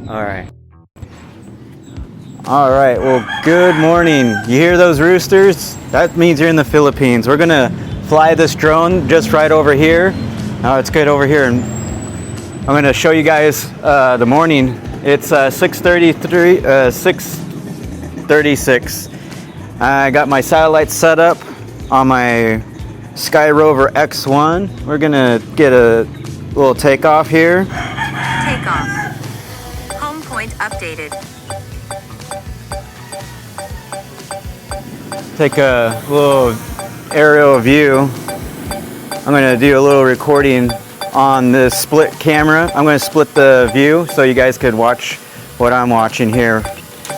All right. All right, well, good morning. You hear those roosters? That means you're in the Philippines. We're gonna fly this drone just right over here. Now let's get over here and I'm gonna show you guys the morning. It's 6:36. I got my satellite set up on my Rover X1. We're gonna get a little takeoff here. Takeoff. Home point updated. Take a little aerial view. I'm gonna do a little recording on this split camera. I'm gonna split the view so you guys could watch what I'm watching here.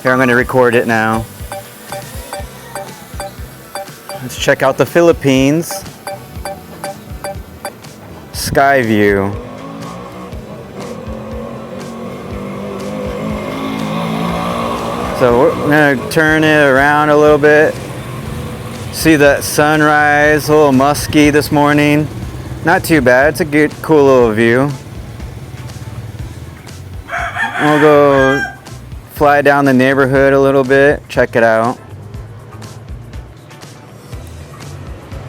Here, I'm gonna record it now. Let's check out the Philippines. Sky view. So we're gonna turn it around a little bit. See that sunrise, a little musky this morning. Not too bad, it's a good, cool little view. We'll go fly down the neighborhood a little bit, check it out.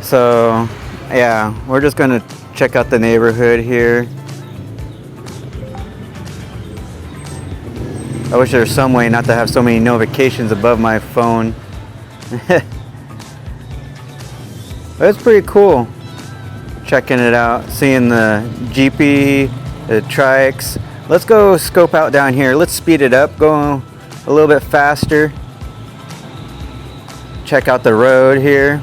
So, yeah, we're just gonna check out the neighborhood here. I wish there was some way not to have so many notifications above my phone. But it's pretty cool. Checking it out, seeing the GP, the trikes. Let's go scope out down here. Let's speed it up, go a little bit faster. Check out the road here.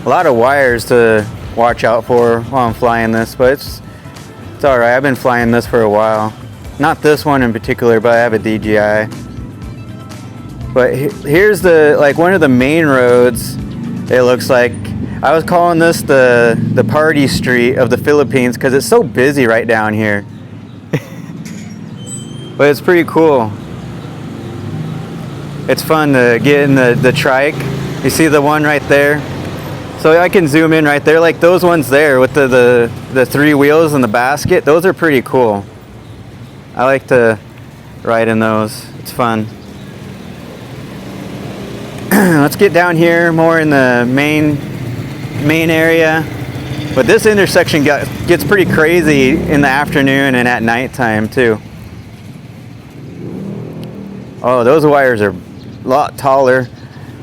A lot of wires to watch out for while I'm flying this, but it's all right. I've been flying this for a while. Not this one in particular, but I have a DJI. But here's one of the main roads. It looks like I was calling this the party street of the Philippines because it's so busy right down here. But it's pretty cool. It's fun to get in the trike. You see the one right there? So I can zoom in right there, like those ones there with the three wheels and the basket. Those are pretty cool. I like to ride in those. It's fun. Let's get down here more in the main area. But this intersection gets pretty crazy in the afternoon and at nighttime too. Oh, those wires are a lot taller.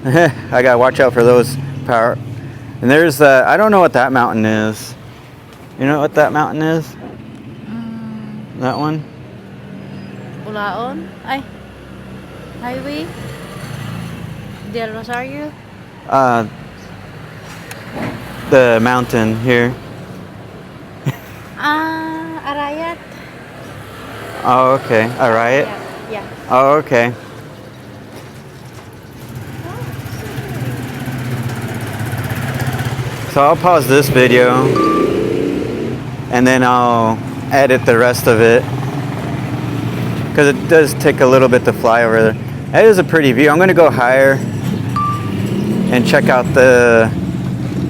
I gotta watch out for those power. And there's I don't know what that mountain is. You know what that mountain is? That one? Ulaon? Ay. Highway? Del Rosario? The mountain here. Arayat. Oh, okay. Arayat? Yeah. Oh, okay. So I'll pause this video and then I'll edit the rest of it because it does take a little bit to fly over there. That is a pretty view. I'm going to go higher and check out the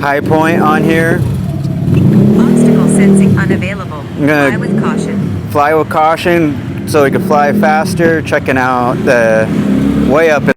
high point on here. Obstacle sensing unavailable. I'm gonna Fly with caution. Fly with caution so we can fly faster, checking out the way up